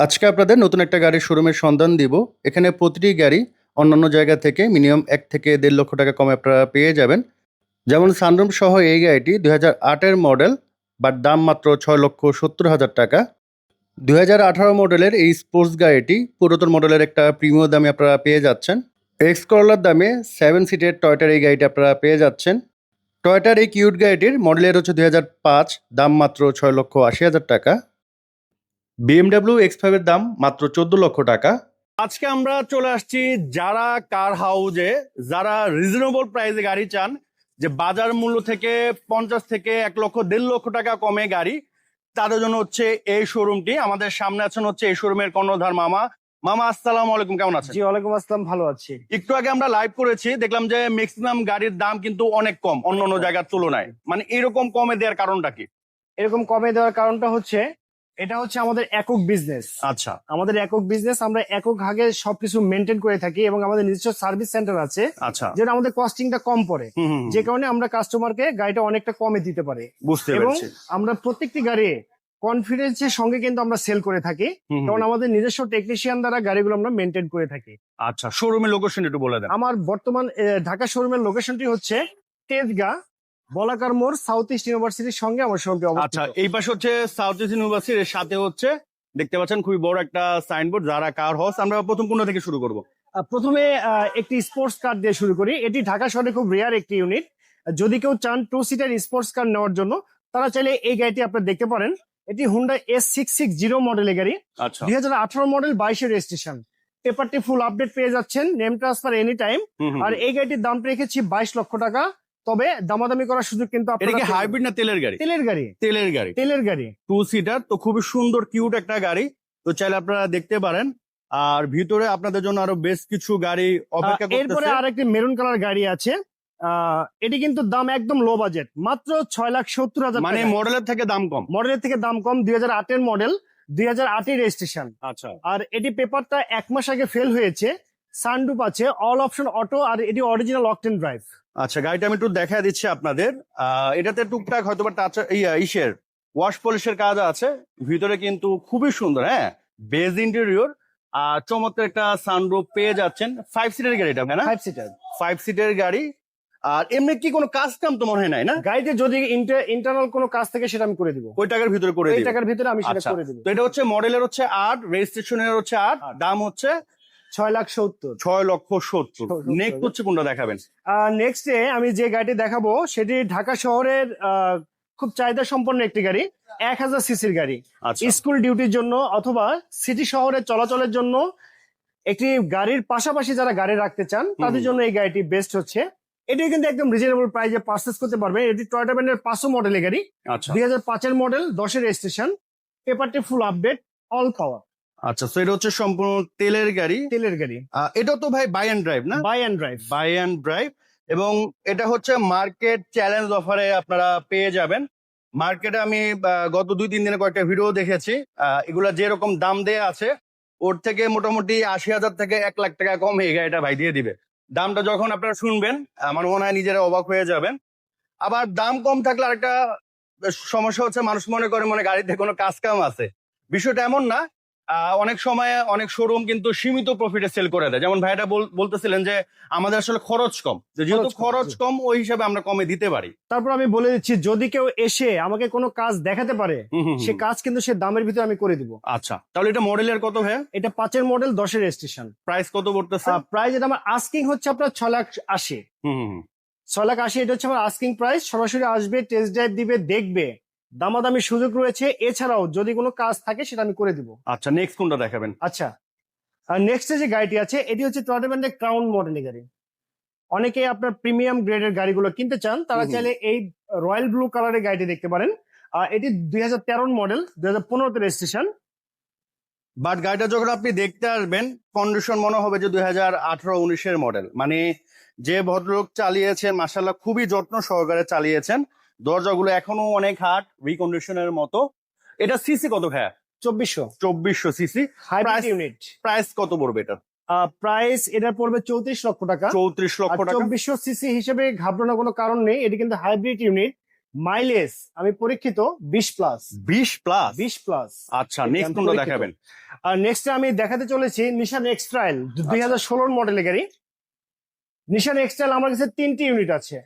আজকে আপনাদের নতুন একটা গাড়ির শোরুমের সন্ধান দিব। এখানে প্রতিটি গাড়ি অন্যান্য জায়গা থেকে মিনিমাম ১ থেকে ১.৫ লক্ষ টাকা কমে আপনারা পেয়ে যাবেন। যেমন সানরুফ সহ এই গাড়িটি ২০০৮ এর মডেল, বাট দাম মাত্র ৬,৭০,০০০ টাকা। ২০১৮ মডেলের এই স্পোর্টস গাড়িটি পুরাতন মডেলের একটা প্রিমিয়াম দামে আপনারা পেয়ে যাচ্ছেন। এক্স করলার দামে 7 সিটের টয়োটার এই গাড়িটি আপনারা পেয়ে যাচ্ছেন। টয়োটার এই কিউট গাড়িটির মডেলের হচ্ছে ২০০৫, দাম মাত্র ৬,৮০,০০০ টাকা। BMW X5 এর দাম মাত্র ১৪ লক্ষ টাকা। আজকে আমরা চলে আসছি যারা কার হাউজে, যারা রিজনেবল প্রাইসে গাড়ি চান, যে বাজার মূল্য থেকে 50 থেকে ১,০০,০০০-১,৫ লক্ষ টাকা কমে গাড়ি, তাদের জন্য হচ্ছে এই শোরুমটি। আমাদের সামনে আছেন হচ্ছে এই শোরুমের কর্ণধার মামা। মামা, আসসালামু আলাইকুম, কেমন আছেন? জি, ওয়ালাইকুম আসসালাম, ভালো আছি। একটু আগে আমরা লাইভ করেছি, দেখলাম যে ম্যাক্সিমাম গাড়ির দাম কিন্তু অনেক কম অন্য জায়গার তুলনায়। মানে এরকম কমে দেওয়ার কারণটা কি? এরকম কমে দেওয়ার কারণটা হচ্ছে, এটা হচ্ছে আমাদের একক বিজনেস। আচ্ছা, আমাদের একক বিজনেস, আমরা একক ভাগে সবকিছু মেনটেন করে থাকি এবং আমাদের নিজস্ব সার্ভিস সেন্টার আছে, আচ্ছা, যেটা আমাদের কস্টিংটা কম পড়ে, হুম হুম, যে কারণে আমরা কাস্টমারকে গাড়িটা অনেকটা কমে দিতে পারি। বুঝতে এবং পেরেছি। আমরা প্রত্যেকটি গাড়ি কনফিডেন্সের সঙ্গে কিন্তু আমরা সেল করে থাকি, হুম, কারণ হুম। আমাদের নিজস্ব টেকনিশিয়ান দ্বারা গাড়িগুলো আমরা মেনটেন করে থাকি। আচ্ছা, শোরুমের লোকেশন একটু বলে দেন। আমার বর্তমান ঢাকা শোরুমের লোকেশনটি হচ্ছে তেজগাঁ বলাকার মোড়, সাউথ ইস্ট ইউনিভার্সিটির সঙ্গে আমার শোরুমটি আচ্ছা, অবস্থিত। এই পাশে হচ্ছে সাউথ ইস্ট ইউনিভার্সিটির সাথে হচ্ছে দেখতে পাচ্ছেন খুবই বড় একটা সাইনবোর্ড, যারা কার হাউস। আমরা প্রথম কোনটা থেকে শুরু করব? প্রথমে একটি স্পোর্টস কার দিয়ে শুরু করি। এটি ঢাকা শহরে খুব রেয়ার একটি ইউনিট। যদি কেউ চান 2 সিটার স্পোর্টস কার নেওয়ার জন্য, তারা চাইলে এই গাড়িটি আপনারা দেখতে পারেন। এটি হুন্ডা S660 মডেলের গাড়ি, আচ্ছা, 2018 মডেল, 22 রেজিস্ট্রেশন। পেপারটি ফুল আপডেট পেয়ে যাচ্ছেন, নেম ট্রান্সফার এনি টাইম। হুম হুম আর হুম। এই গাড়িটির দাম রেখেছি 22 লক্ষ টাকা। তবে দামাদামি করার সুযোগ কিন্তু এটা কি আপনারা হাইব্রিড না তেলের গাড়ি? তেলের গাড়ি, তেলের গাড়ি, তেলের গাড়ি। 2 সিটার, তো খুবই সুন্দর কিউট একটা গাড়ি। তো চাইলে আপনারা দেখতে পারেন। আর ভিতরে আপনাদের জন্য আরো বেশ কিছু গাড়ি অপেক্ষা এরপরে করতেছে। আর একটি মেরুন কালার গাড়ি আছে। এটি কিন্তু দাম একদম লো বাজেট, মাত্র 6,70,000 মানে টাকা। মডেলের থেকে দাম কম। মডেলের থেকে দাম কম, 2008 মডেল, 2008 রেজিস্ট্রেশন। আচ্ছা, আর এটি পেপারটা 1 মাস আগে ফেল হয়েছে। সানরুফ আছে, অল অপশন অটো, আর এটি অরিজিনাল অকটেন ড্রাইভ। আচ্ছা, গাড়িটা আমি একটু দেখা দিচ্ছি আপনাদের। এটাতে টুকটাক হয়তো বা টাচ ইসের ওয়াশ পলিশের কাজ আছে। ভিতরে কিন্তু খুবই সুন্দর, হ্যাঁ, বেজ ইন্টেরিয়র। আর চমৎকার একটা সানরুফ পেয়ে যাচ্ছেন। 5 সিটের গাড়ি এটা, হ্যাঁ না? 5 সিটার 5 সিটের গাড়ি। আর এমনি কি কোনো কাজ কাম তো মনে হয় নাই না? গাড়িতে যদি ইন্টারনাল কোনো কাজ থাকে সেটা আমি করে দিব। ওই টাকার ভিতরে করে এই দিবেন? টাকার ভিতরে আমি সেটা আচ্ছা, করে দিব। তো এটা হচ্ছে মডেলের হচ্ছে 8, রেজিস্ট্রেশনের হচ্ছে 8, দাম হচ্ছে 6,70,000। 6,70,000। নেক্সট হচ্ছে কোনটা দেখাবেন? নেক্সটে আমি যে গাড়িটি দেখাবো সেটি ঢাকা শহরের খুব চাহিদা সম্পন্ন একটি গাড়ি, 1,000 সিসির গাড়ি। আচ্ছা, স্কুল ডিউটির জন্য অথবা সিটি শহরে চলাচলের জন্য একটি গাড়ির পাশাপাশি যারা গাড়ি রাখতে চান তাদের জন্য এই গাড়িটি বেস্ট হচ্ছে। এটি কিন্তু একদম রিজনেবল প্রাইসে পারচেস করতে পারবেন। এটি টয়োটা ব্র্যান্ডের 500 মডেলের গাড়ি, আচ্ছা, 2005 মডেল, 10 রেজিস্ট্রেশন। পেপারটি ফুল আপডেট, অল পাওয়ার, আচ্ছা। তো এটা হচ্ছে সম্পূর্ণ তেলের গাড়ি। তেলের গাড়ি, এটা তো ভাই বাই অ্যান্ড ড্রাইভ না? Buy and drive. Buy and drive. এবং এটা হচ্ছে মার্কেট চ্যালেঞ্জ অফারে আপনারা পেয়ে যাবেন। মার্কেটে আমি গত 2-3 দিনে কয়েকটা ভিডিও দেখেছি। এগুলা যেরকম দাম দেয়া আছে, ওর থেকে মোটামুটি 80,000 থেকে 1,00,000 টাকা কম এই গাড়িটা ভাই দিয়ে দিবে। দামটা যখন আপনারা শুনবেন, আমার মনে হয় নিজেরা অবাক হয়ে যাবেন। আবার দাম কম থাকলে আরেকটা সমস্যা হচ্ছে, মানুষ মনে করে গাড়িতে কোনো কাজ কাম আছে। বিষয়টা এমন না। অনেক সময় অনেক শোরুম কিন্তু সীমিত প্রফিটে সেল করে দেয়। যেমন ভাইটা বলতেছিলেন যে আমাদের আসলে খরচ কম, যেহেতু খরচ কম ওই হিসাবে আমরা কমে দিতে পারি। তারপর আমি বলে দিচ্ছি, যদি কেউ এসে আমাকে কোনো কাজ দেখাতে পারে, হুম হুম সে হুম। কাজ কিন্তু সে দামের ভিতরে আমি করে দিব। আচ্ছা, তাহলে এটা মডেলের কত ভাইয়া? এটা 5 মডেল, 10 রেজিস্ট্রেশন। প্রাইস কত পড়তেছে? প্রাইস এটা আমার আস্কিং হচ্ছে আপনার 6,80,000। হুম হুম হুম। 6,80,000 এটা হচ্ছে আমার আস্কিং প্রাইস। সরাসরি আসবে, টেস্ট ড্রাইভ দিবে, দেখবে, দামাদামি সুযোগ রয়েছে। এছাড়াও যদি কোনো কাজ থাকে সেটা আমি করে দিব। আচ্ছা, নেক্সট কোনটা দেখাবেন? আচ্ছা, আর নেক্সট যে গাড়িটি আছে এটি হচ্ছে টয়োটা ব্র্যান্ডের ক্রাউন মডেলের গাড়ি। অনেকে আপনার প্রিমিয়াম গ্রেডের গাড়িগুলো কিনতে চান, তারা হুম হুম। চাইলে এই রয়্যাল ব্লু কালারের গাড়িটি দেখতে পারেন। এটি 2013 মডেল, 2015 রেজিস্ট্রেশন। বাট গাড়িটা যখন আপনি দেখতে আসবেন, কন্ডিশন মনে হবে যে 2018-19-এর মডেল। মানে যে ভদ্রলোক চালিয়েছেন মাশাআল্লাহ খুবই যত্ন সহকারে চালিয়েছেন। দরজাগুলো এখনো অনেক হার্ড রিকন্ডিশনের মতো। এটা সিসি কত ভাইয়া? 2400 2400 সিসি। Hybrid unit. প্রাইস কত পড়বে এটা? প্রাইস এটা পড়বে 34 লক্ষ টাকা। 34 লক্ষ টাকা। 2400 সিসি হিসেবে ঘাবড়ানোর কোনো কারণ নেই, এটি কিন্তু হাইব্রিড ইউনিট। মাইলেজ আমি পরীক্ষিত 20+। 20+। 20+। আচ্ছা, নেক্সট কোনটা দেখাবেন? আর নেক্সট আমি দেখাতে চলেছি নিশান এক্সট্রাইল, আচ্ছা। 2016 মডেলের গাড়ি। নিশান এক্সট্রাইল আমার কাছে 3টি ইউনিট আছে,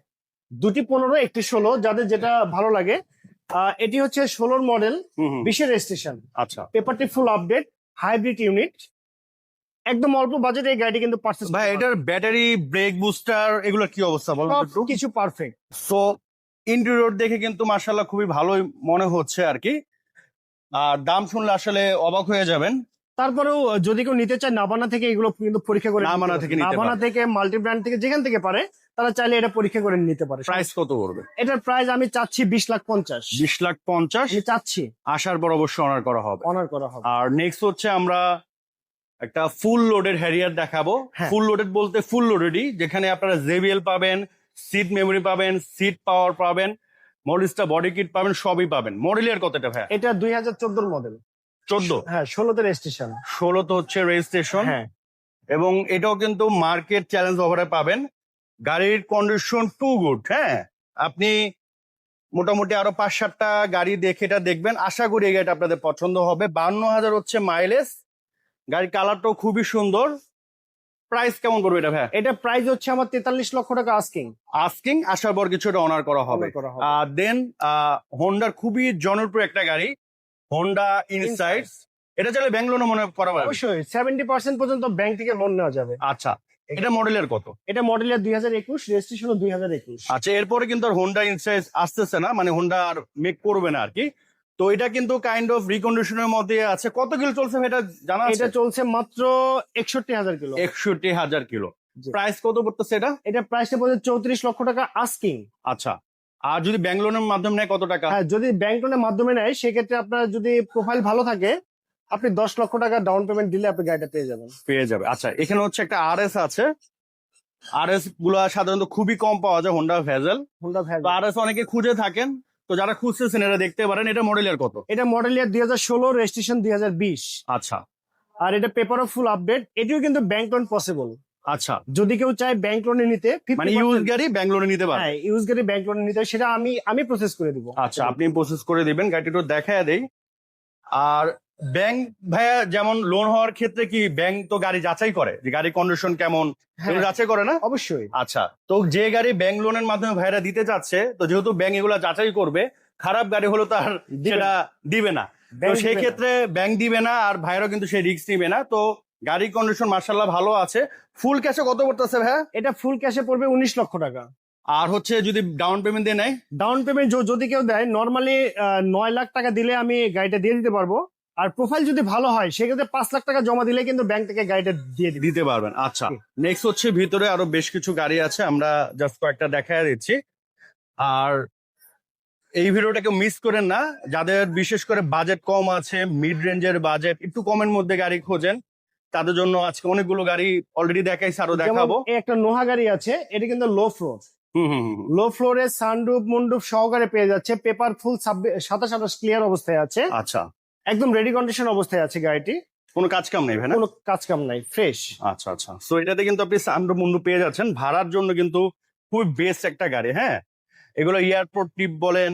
2টি 15, একটি 16, যাদের যেটা ভালো লাগে। এটি হচ্ছে 16 মডেল, হুম হুম। 20 রেজিস্ট্রেশন, আচ্ছা পেপারটি ফুল আপডেট, হাইব্রিড ইউনিট। একদম অল্প বাজেটে এই গাড়িটি কিন্তু পারচেজ ভাই, এটার ব্যাটারি, ব্রেক বুস্টার এগুলোর কি অবস্থা বলুন তো একটু? কিছু পারফেক্ট। সো ইন্টেরিয়র দেখে কিন্তু মার্শাল্লাহ খুবই ভালোই মনে হচ্ছে আর কি। আর দাম শুনলে আসলে অবাক হয়ে যাবেন। তারপরেও যদি কেউ নিতে চায় নাভানা থেকে এগুলো কিন্তু পরীক্ষা করে নাভানা থেকে নিতে নাভানা পারে। থেকে, মাল্টি ব্র্যান্ড থেকে, যেখান থেকে পারে তারা চাইলে এটা পরীক্ষা করে নিতে পারে। প্রাইস কত পড়বে? এটার প্রাইস আমি চাচ্ছি 20,50,000। 20,50,000। আমি চাচ্ছি আসার পর অবশ্যই অনার করা হবে। অনার করা হবে। আর নেক্সট হচ্ছে আমরা একটা ফুল লোডেড হ্যারিয়ার দেখাবো। হ্যাঁ। ফুল লোডেড বলতে ফুল লোডেডই, যেখানে আপনারা জেবিএল পাবেন, সিট মেমোরি পাবেন, সিট পাওয়ার পাবেন, মডেলসটা বডি কিট পাবেন, সবই পাবেন। মডেলিয়ার কতটা ভাই? এটা 2014 মডেল। 14। হ্যাঁ, 16তে রেজিস্ট্রেশন। 16 তো হচ্ছে রেজিস্ট্রেশন। হ্যাঁ, এবং এটাও কিন্তু মার্কেট চ্যালেঞ্জ অফারে পাবেন। গাড়ির কন্ডিশন টু গুড। হ্যাঁ, আপনি মোটামুটি আরো 5-7টা গাড়ি দেখে এটা দেখবেন, আশা করি এই গাড়িটা আপনাদের পছন্দ হবে। 52,000 হচ্ছে মাইলেজ। গাড়ির কালারটাও খুবই সুন্দর। প্রাইস কেমন পড়বে এটা ভাই? এটা প্রাইস হচ্ছে আমার 43 লক্ষ টাকা আস্কিং। আস্কিং, আসার পর কিছুটা অনার করা হবে। Honor করা হবে। দেন হোন্ডার খুবই জনপ্রিয় একটা গাড়ি, হোন্ডা ইনসাইট। এটা চাইলে ব্যাঙ্গলোরে মনে করা যাবে। অবশ্যই 70% পর্যন্ত ব্যাংক থেকে লোন নেওয়া যাবে। আচ্ছা, এটা মডেলের কত? এটা মডেলের 2021, রেজিস্ট্রেশন 2021। আচ্ছা, এরপরে কিন্তু আর হোন্ডা ইনসাইট আসতেছে না, মানে হোন্ডা আর মেক করবে না আর কি। তো এটা কিন্তু কাইন্ড অফ রিকন্ডিশনের মধ্যে আছে। কত কিলো চলছে এটা জানা আছে? এটা চলছে মাত্র 61,000 কিলো। 61,000 কিলো। জি। প্রাইস কত পড়তেছে এটা? এটা প্রাইসটা পড়ছে 34 লক্ষ টাকা আস্কিং। আচ্ছা, আর যদি ব্যাঙ্গলোরের মাধ্যমে নেয় কত টাকা? হ্যাঁ, যদি ব্যাংক লোনের মাধ্যমে নেয় সেক্ষেত্রে আপনার যদি প্রোফাইল ভালো থাকে আপনি 10 লক্ষ টাকা ডাউন পেমেন্ট দিলে আপনি গাড়িটা পেয়ে যাবেন। পেয়ে যাবে। আচ্ছা, এখানে হচ্ছে একটা আরএস আছে। আরএস গুলা সাধারণত খুবই কম পাওয়া যায়, হোন্ডা ভেজেল। Honda van. তো আরএস অনেকে খুঁজে থাকেন, তো যারা খুঁজতেছেন এরা দেখতে পারেন। এটা মডেলের কত? এটা মডেল ইয়ার 2016, রেজিস্ট্রেশন 2020। আচ্ছা আর এটা পেপারও ফুল আপডেট। এটিও কিন্তু ব্যাংক লোন পসিবল। আচ্ছা, যদি কেউ চায় ব্যাংক লোনে নিতে, 50% মানে ইউজ গাড়ি ব্যাঙ্গলোরে নিতে পারেন। হ্যাঁ, ইউজ গাড়ি ব্যাংক লোনে নিতে, সেটা আমি প্রসেস করে দিব। আচ্ছা, আপনি প্রসেস করে দিবেন, গাড়িটা একটু দেখায় দেই। আর ব্যাংক ভাইয়া যেমন লোন হওয়ার ক্ষেত্রে কি ব্যাংক তো গাড়ি যাচাই করে যে গাড়ির কন্ডিশন কেমন, হ্যাঁ। এগুলো যাচাই করে না? অবশ্যই। আচ্ছা, তো যে গাড়ি ব্যাংক লোনের মাধ্যমে ভাইরা দিতে চাচ্ছে, তো যেহেতু ব্যাংক এগুলো যাচাই করবে, খারাপ গাড়ি হলো তার দিবে সেটা দিবে না। তো ব্যাংক সেই দিবে না। ক্ষেত্রে ব্যাংক দিবে না, আর ভাইরাও কিন্তু সেই রিস্ক নিবে না। তো গাড়ির কন্ডিশন মার্শাল্লাহ ভালো আছে। ফুল ক্যাশে কত পড়তেছে ভাইয়া? এটা ফুল ক্যাশে পড়বে 19 লক্ষ টাকা। আর হচ্ছে যদি ডাউন পেমেন্ট দিয়ে নেয়? ডাউন পেমেন্ট যদি কেউ দেয়, নর্মালি 9 লাখ টাকা দিলে আমি গাড়িটা দিয়ে দিতে পারবো। আর প্রোফাইল যদি ভালো হয় সেক্ষেত্রে 5 লাখ টাকা জমা দিলে কিন্তু ব্যাংক থেকে গাড়িটা দিয়ে দিবে। দিতে পারবেন। আচ্ছা, জি। নেক্সট হচ্ছে ভিতরে আরো বেশ কিছু গাড়ি আছে, আমরা জাস্ট কয়েকটা দেখায় দিচ্ছি। আর এই ভিডিওটা কেউ মিস করেন না, যাদের বিশেষ করে বাজেট কম আছে, মিড রেঞ্জের বাজেট একটু কমের মধ্যে গাড়ি খোঁজেন, তাদের জন্য আজকে অনেকগুলো গাড়ি অলরেডি দেখাইছি, আরো দেখাবো। যেমন এই একটা নোহা গাড়ি আছে, এটা কিন্তু লো ফ্লোর। হুম হুম হুম। লো ফ্লোরে সানরুফ মুন্ডুপ সহকারে পেয়ে যাচ্ছে, পেপার ফুল 27 ক্লিয়ার অবস্থায় আছে, আচ্ছা, একদম রেডি কন্ডিশন অবস্থায় আছে গাড়িটি। কোনো কাজ কাম নেই ভাই না? কোনো কাজ কাম নাই, ফ্রেশ। আচ্ছা আচ্ছা, সো এটাতে কিন্তু আপনি সানরুফ মুন্ডু পেয়ে যাচ্ছেন। ভাড়ার জন্য কিন্তু খুবই বেস্ট একটা গাড়ি। হ্যাঁ, এগুলো এয়ারপোর্ট ট্রিপ বলেন,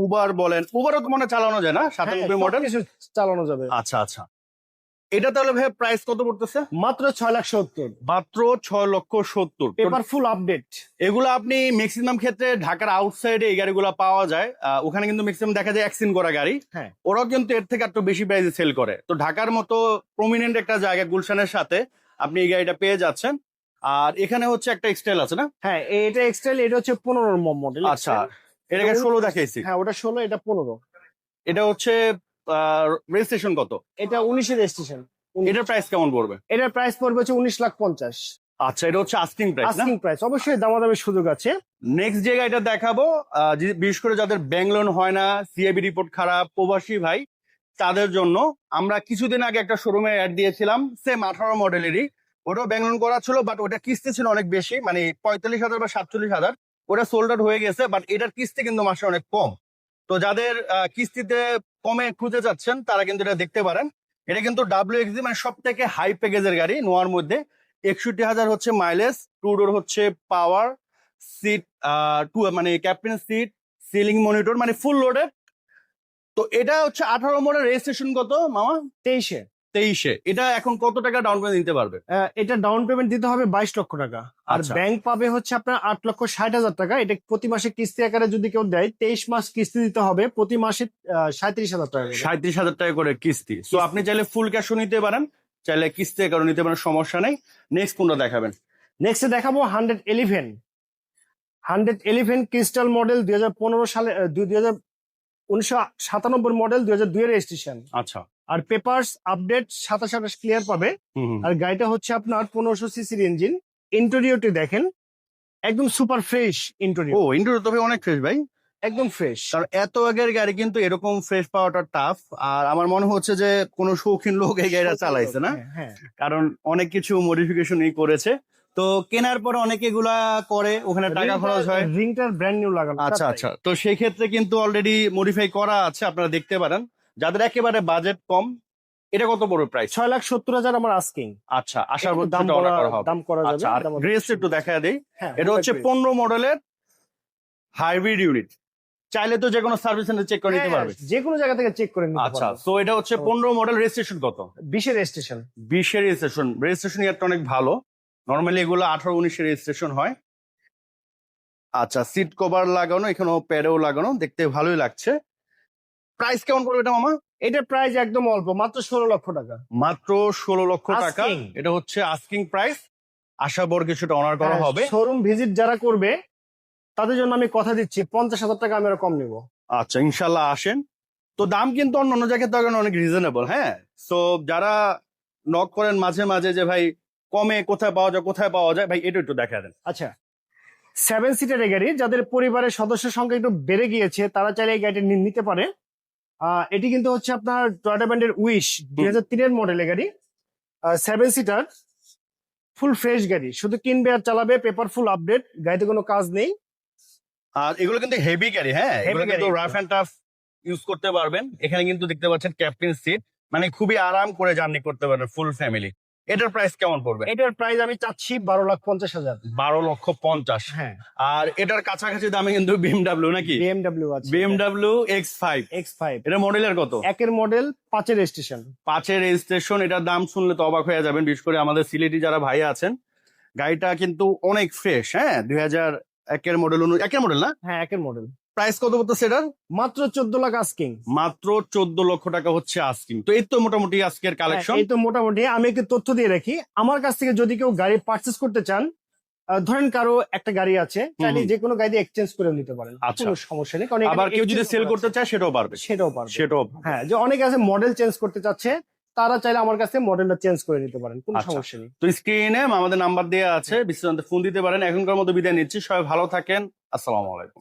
উবার বলেন, উবারও তো মনে হয় চালানো যায় না? 97 মডেল। কিছু চালানো যাবে। আচ্ছা আচ্ছা, এটা তাহলে ভাই প্রাইস কত পড়তেছে? মাত্র 6,70,000। মাত্র 6,70,000। Paper full update. এগুলো আপনি ম্যাক্সিমাম ক্ষেত্রে ঢাকার আউটসাইডে এই গাড়িগুলো পাওয়া যায়। ওখানে কিন্তু ম্যাক্সিমাম দেখা যায় অ্যাক্সিডেন্ট করা গাড়ি। হ্যাঁ। ওরাও কিন্তু এর থেকে একটু বেশি প্রাইসে সেল করে। তো ঢাকার মতো প্রমিনেন্ট একটা জায়গা গুলশানের সাথে আপনি এই গাড়িটা পেয়ে যাচ্ছেন। আর এখানে হচ্ছে একটা এক্সটেল আছে না? হ্যাঁ, এটা এক্সটেল, এটা হচ্ছে 15 মডেল। আচ্ছা, এটাকে 16 দেখাইছি। হ্যাঁ, ওটা 16, এটা 15। এটা হচ্ছে রেজিস্ট্রেশন কত? এটা 19 এর রেজিস্ট্রেশন। এটার প্রাইস কেমন পড়বে? এটার প্রাইস পড়বে হচ্ছে 19,50,000। আচ্ছা, এটা হচ্ছে আস্কিং প্রাইস না? Asking price. অবশ্যই দামাদামির সুযোগ আছে। নেক্সট যে গাড়িটা দেখাবো, বিশেষ করে যাদের ব্যাংক লোন হয় না, সিআইবি রিপোর্ট খারাপ, প্রবাসী ভাই, তাদের জন্য আমরা কিছুদিন আগে একটা শোরুমে অ্যাড দিয়েছিলাম, সেম 18 মডেলেরই। ওটাও ব্যাংক লোন করা ছিল, বাট ওটা কিস্তি ছিল অনেক বেশি, মানে 45,000 বা 47,000। ওটা সোল্ড আউট হয়ে গেছে, বাট এটার কিস্তি কিন্তু মাসে অনেক কম। তো যাদের কিস্তিতে কমে খুঁজে যাচ্ছেন তারা কিন্তু এটা দেখতে পারেন। এটা কিন্তু WXD, মানে সব থেকে হাই প্যাকেজের গাড়ি নোয়ার মধ্যে। 61,000 হচ্ছে মাইলেজ, টু ডোর হচ্ছে পাওয়ার সিট, টু মানে ক্যাপ্টেন সিট, সিলিং মনিটর মানে ফুল লোডেড। তো এটা হচ্ছে 18 মডেল, রেজিস্ট্রেশন কত মামা? 23-এ 23-এ। এটা এখন কত টাকা ডাউন পেমেন্ট দিতে পারবে? এটা ডাউন পেমেন্ট দিতে হবে 22 লক্ষ টাকা, আর আচ্ছা। ব্যাংক পাবে হচ্ছে আপনার 8,60,000 টাকা। এটা প্রতি মাসে কিস্তি আকারে যদি কেউ দেয়, 23 মাস কিস্তি দিতে হবে, প্রতি মাসে 37,000 টাকা করে। 37,000 টাকা করে কিস্তি। সো আপনি চাইলে ফুল ক্যাশও নিতে পারেন, চাইলে কিস্তি আকারও নিতে পারেন, সমস্যা নেই। নেক্সট কোনটা দেখাবেন? নেক্সট দেখাবো 111 ক্রিস্টাল মডেল 2015 সালে 1997 মডেল 2002 এর রেজিস্ট্রেশন। আচ্ছা। আর পেপারস আপডেট 27 ক্লিয়ার পাবে। আর গাড়িটা হচ্ছে আপনার 1500 সিসির ইঞ্জিন। ইন্টেরিয়রটি দেখেন, একদম সুপার ফ্রেশ ইন্টেরিয়র, ও ইন্টারভিউ তবে অনেক ফ্রেশ ভাই, একদম ফ্রেশ। কারণ এত আগের গাড়ি কিন্তু এরকম ফ্রেশ পাওয়াটা টাফ। আর আমার মনে হচ্ছে যে কোনো শৌখিন লোক এই গাড়িটা চালাইছে না, হ্যাঁ, কারণ অনেক কিছু মডিফিকেশন করেছে। তো কেনার পরে অনেক এগুলা করে, ওখানে টাকা খরচ হয়। রিংটার ব্র্যান্ড নিউ লাগানো। আচ্ছা আচ্ছা, তো সেই ক্ষেত্রে কিন্তু অলরেডি মডিফাই করা আছে, আপনারা দেখতে পারেন। যাদের একেবারে বাজেট কম, এটা কত বড় প্রাইস? 6,70,000 আমার আস্কিং। আচ্ছা, আশার মধ্যে দাম অর্ডার করা হবে। দাম করা যাবে। আচ্ছা, আর গ্রেস একটু দেখা দেই। হ্যাঁ, এটা হচ্ছে 15 মডেলের হাইব্রিড ইউনিট, চাইলে তো যে কোনো সার্ভিস সেন্টার চেক করে নিতে পারবে। যে কোনো জায়গা থেকে চেক করে নিতে আচ্ছা, পারবে। তো এটা হচ্ছে 15 মডেল, রেজিস্ট্রেশন কত? 20 এর রেজিস্ট্রেশন। 20 এর রেজিস্ট্রেশন। রেজিস্ট্রেশন ইয়ারটা অনেক ভালো, নরমালি এগুলো 18-19 এর রেজিস্ট্রেশন হয়। আচ্ছা, সিট কভার লাগানো, এখানেও প্যাডেও লাগানো, দেখতে ভালোই লাগছে। প্রাইস কেমন পড়বে এটা মামা? এটার প্রাইস একদম অল্প, মাত্র 16 লক্ষ টাকা। মাত্র 16 লক্ষ টাকা। Asking। এটা হচ্ছে আস্কিং প্রাইস, আশা বড় কিছুটা অনার করা হবে। শোরুম ভিজিট যারা করবে তাদের জন্য আমি কথা দিচ্ছি 50,000 টাকা আমি আরো কম নিব। আচ্ছা, ইনশাল্লাহ আসেন। তো দাম কিন্তু অন্য জায়গায় তো অনেক রিজনেবল। হ্যাঁ, সো যারা নক করেন মাঝে মাঝে যে ভাই কমে কোথায় পাওয়া যায় ভাই, এটা একটু দেখা দেন। আচ্ছা, 7 সিটার গাড়ি, যাদের পরিবারের সদস্য সংখ্যা একটু বেড়ে গিয়েছে তারা চাইলে এই গাড়িটি নিতে পারে। এটি কিন্তু হচ্ছে আপনার টয়োটা ব্র্যান্ডের উইশ 2003 এর মডেলের গাড়ি। 7 সিটার, ফুল ফ্রেশ গাড়ি, শুধু কিনবে আর চালাবে, পেপার ফুল আপডেট, গাড়িতে কোনো কাজ নেই। আর এগুলো কিন্তু হেভি গাড়ি, হ্যাঁ, Heavy এগুলো কিন্তু গাড়ি। রাফ এন্ড টাফ ইউজ করতে পারবেন। এখানে কিন্তু দেখতে পাচ্ছেন ক্যাপ্টেন সিট, মানে খুবই আরাম করে জার্নি করতে পারবেন ফুল ফ্যামিলি। এটার প্রাইস কেমন পড়বে? এটার প্রাইস আমি চাচ্ছি 12,50,000। 12,50,000। হ্যাঁ, আর এটার কাছাকাছি দামে কিন্তু বিএমডাব্লিউ নাকি? বিএমডব্লিউ আছে, বিএমডাব্লিউ X5। X5 এটা মডেলের কত? একের মডেল, 5 এর রেজিস্ট্রেশন। 5 এর রেজিস্ট্রেশন। এটার দাম শুনলে তো অবাক হয়ে যাবেন, বিশেষ করে আমাদের সিলেটি যারা ভাই আছেন। গাড়িটা কিন্তু অনেক ফ্রেশ, হ্যাঁ, 2001 এর মডেল, না? হ্যাঁ, একের মডেল। প্রাইস কত বলতো সেটার? মাত্র 14 লাখ আস্কিং। মাত্র 14 লক্ষ টাকা হচ্ছে আস্কিং। তো এই তো মোটামুটি আজকের কালেকশন। এই তো মোটামুটি। আমি একটু তথ্য দিয়ে রাখি, আমার কাছ থেকে যদি কেউ গাড়ি পার্চেস করতে চান, ধরেন কারো একটা গাড়ি আছে, চাইলে যে কোনো গাড়ি এক্সচেঞ্জ করে নিতে পারেন, আচ্ছা। কোনো সমস্যা নেই। কারণ আবার এখানে কেউ যদি exchange সেল করা করতে আছে। চায় সেটাও পারবে। সেটাও পারবে। সেটাও। হ্যাঁ, যে অনেকে আছে মডেল চেঞ্জ করতে চাচ্ছে, তারা চাইলে আমার কাছে মডেলটা চেঞ্জ করে নিতে পারেন, কোনো আচ্ছা। সমস্যা নেই। তো স্ক্রিনে আমাদের নাম্বার দেওয়া আছে, বিস্তারিত ফোন দিতে পারেন। এখনকার মতো বিদায় নিচ্ছি, সবাই ভালো থাকেন। আসসালামু আলাইকুম।